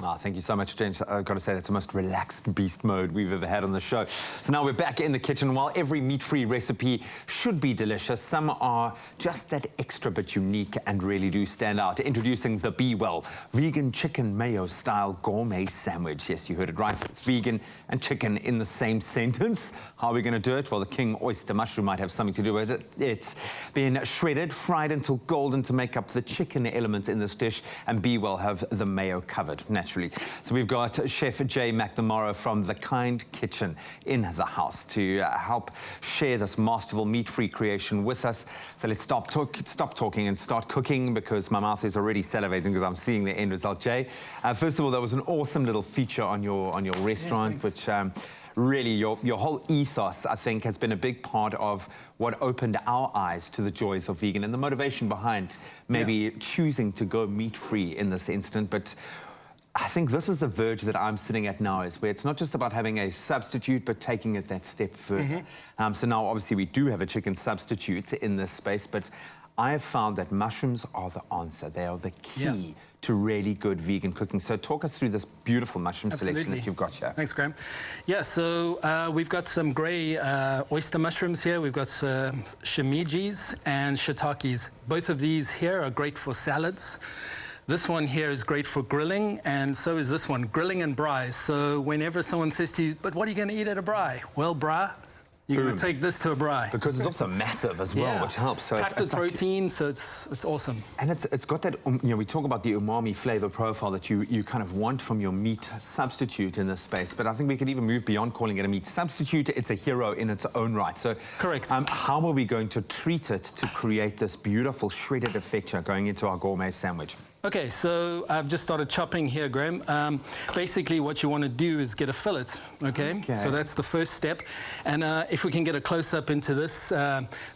Thank you so much, James. I've got to say, that's the most relaxed beast mode we've ever had on the show. So now we're back in the kitchen. While every meat-free recipe should be delicious, some are just that extra bit unique and really do stand out. Introducing the BWELL vegan chicken mayo style gourmet sandwich. Yes, you heard it right. It's vegan and chicken in the same sentence. How are we going to do it? Well, the king oyster mushroom might have something to do with it. It's been shredded, fried until golden to make up the chicken elements in this dish, and BWELL have the mayo covered, naturally. So we've got Chef Jay McNamara from The Kind Kitchen in the house to help share this masterful meat-free creation with us. So let's stop talking and start cooking, because my mouth is already salivating because I'm seeing the end result. Jay, first of all, there was an awesome little feature on your restaurant, which really your whole ethos, I think, has been a big part of what opened our eyes to the joys of vegan and the motivation behind maybe choosing to go meat-free in this instant. But I think this is the verge that I'm sitting at now, is where it's not just about having a substitute, but taking it that step further. So now, obviously, we do have a chicken substitute in this space, but I have found that mushrooms are the answer. They are the key to really good vegan cooking. So talk us through this beautiful mushroom selection that you've got here. Thanks, Graham. Yeah, so we've got some grey oyster mushrooms here. We've got shimijis and shiitakes. Both of these here are great for salads. This one here is great for grilling, and so is this one, grilling and braai. So whenever someone says to you, but what are you going to eat at a braai? Well, braai, you're going to take this to a braai. Because it's also massive as well, which helps. So packed with protein, so it's awesome. And it's got that, you know, we talk about the umami flavor profile that you kind of want from your meat substitute in this space, but I think we could even move beyond calling it a meat substitute. It's a hero in its own right. So correct. How are we going to treat it to create this beautiful shredded effect going into our gourmet sandwich? Okay, so I've just started chopping here, Graham. Basically, what you want to do is get a fillet, okay? So that's the first step. And if we can get a close-up into this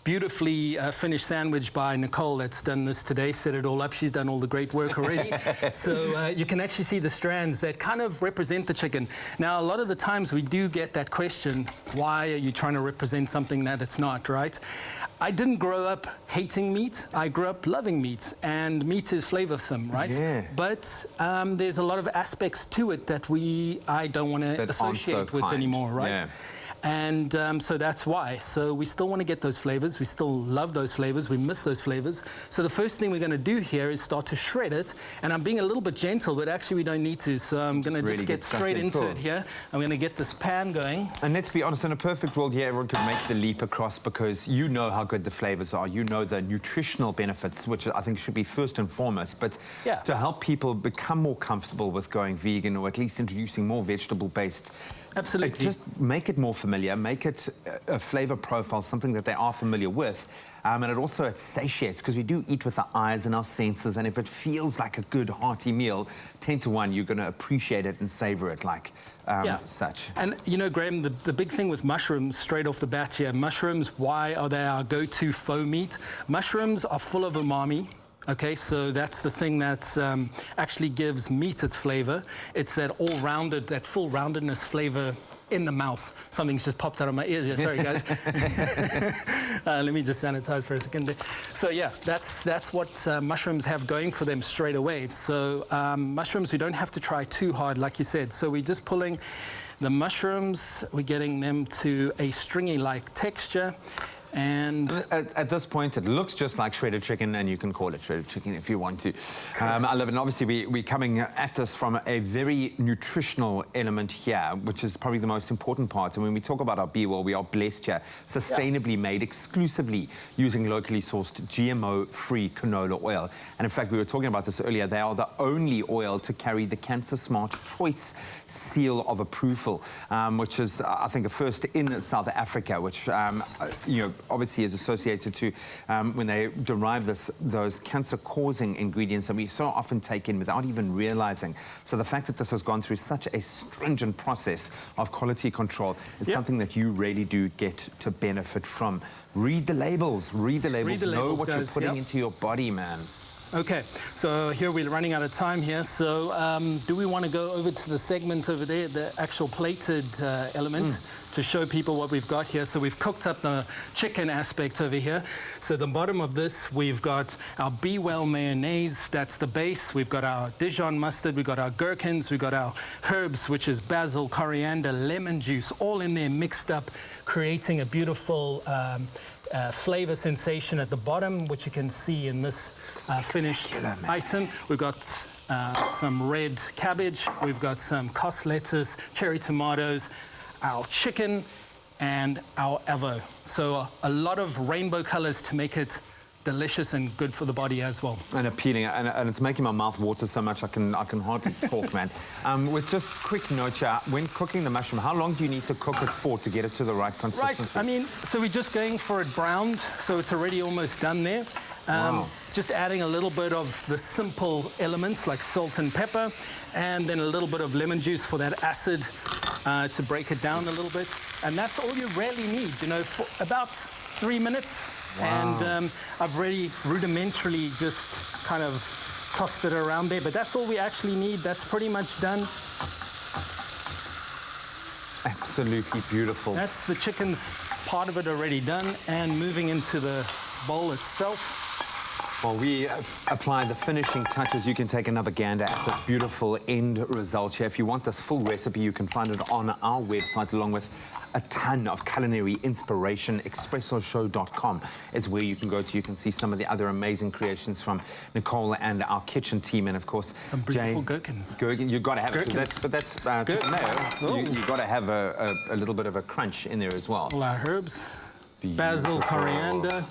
beautifully finished sandwich by Nicole that's done this today, set it all up. She's done all the great work already. So you can actually see the strands that kind of represent the chicken. Now, a lot of the times we do get that question, why are you trying to represent something that it's not, right? I didn't grow up hating meat. I grew up loving meat, and meat is flavorsome, right? Yeah. But there's a lot of aspects to it that I don't want to associate with anymore, right? Yeah. And so that's why. So we still want to get those flavors. We still love those flavors. We miss those flavors. So the first thing we're going to do here is start to shred it. And I'm being a little bit gentle, but actually we don't need to. So I'm going to just get straight into it here. I'm going to get this pan going. And let's be honest, in a perfect world here, everyone could make the leap across, because you know how good the flavors are. You know the nutritional benefits, which I think should be first and foremost. But to help people become more comfortable with going vegan, or at least introducing more vegetable-based, absolutely, just make it more familiar, make it a flavor profile, something that they are familiar with. And it also satiates, because we do eat with our eyes and our senses, and if it feels like a good hearty meal, 10 to 1, you're going to appreciate it and savor it like such. And you know, Graham, the big thing with mushrooms straight off the bat here, mushrooms, why are they our go-to faux meat? Mushrooms are full of umami. Okay, so that's the thing that actually gives meat its flavor. It's that all-rounded, that full roundedness flavor in the mouth. Something's just popped out of my ears here. Sorry, guys. Let me just sanitize for a second. So yeah, that's what mushrooms have going for them straight away. So mushrooms, we don't have to try too hard, like you said. So we're just pulling the mushrooms, we're getting them to a stringy-like texture. And at this point, it looks just like shredded chicken, and you can call it shredded chicken if you want to. I love it. And obviously, we're coming at this from a very nutritional element here, which is probably the most important part. And when we talk about our BWELL, we are blessed here, sustainably made, exclusively using locally sourced GMO-free canola oil. And in fact, we were talking about this earlier. They are the only oil to carry the Cancer Smart Choice seal of approval, which is, I think, a first in South Africa, which, you know, obviously is associated to when they derive those cancer-causing ingredients that we so often take in without even realizing. So the fact that this has gone through such a stringent process of quality control is something that you really do get to benefit from. Read the labels. Read the labels. Know what you're putting into your body, man. Okay, so here we're running out of time here. So do we want to go over to the segment over there, the actual plated element, to show people what we've got here? So we've cooked up the chicken aspect over here. So the bottom of this, we've got our BWELL mayonnaise, that's the base. We've got our Dijon mustard, we've got our gherkins, we've got our herbs, which is basil, coriander, lemon juice, all in there mixed up, creating a beautiful flavor sensation at the bottom, which you can see in this finished item. We've got some red cabbage, we've got some cos lettuce, cherry tomatoes, our chicken, and our avo. So a lot of rainbow colors to make it delicious and good for the body as well. And appealing, and it's making my mouth water so much I can hardly talk, man. With just quick note here, when cooking the mushroom, how long do you need to cook it for to get it to the right consistency? Right, I mean, so we're just going for it browned, so it's already almost done there. Wow. Just adding a little bit of the simple elements like salt and pepper, and then a little bit of lemon juice for that acid to break it down a little bit. And that's all you really need, you know, for about 3 minutes. Wow. And I've really rudimentarily just kind of tossed it around there, but that's all we actually need. That's pretty much done. Absolutely beautiful. That's the chicken's part of it already done, and moving into the bowl itself. While we apply the finishing touches, you can take another gander at this beautiful end result here. If you want this full recipe, you can find it on our website along with a ton of culinary inspiration. Expressoshow.com is where you can go to. You can see some of the other amazing creations from Nicole and our kitchen team, and of course, some beautiful gherkins. You've got to have gherkins. it. But that's Mayo. You've got to have a little bit of a crunch in there as well. All our herbs, Beautiful. Basil, coriander.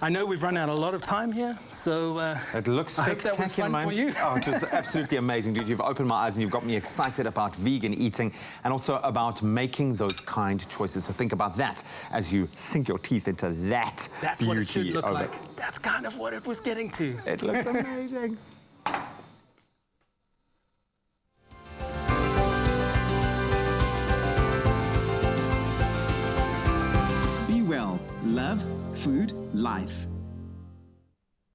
I know we've run out a lot of time here, so it looks spectacular, I hope that was fun for you. Oh, it was absolutely amazing, dude. You've opened my eyes and you've got me excited about vegan eating and also about making those kind choices. So think about that as you sink your teeth into that That's beauty. what it should look like. That's kind of what it was getting to. It looks amazing. Be well. Love, food, life.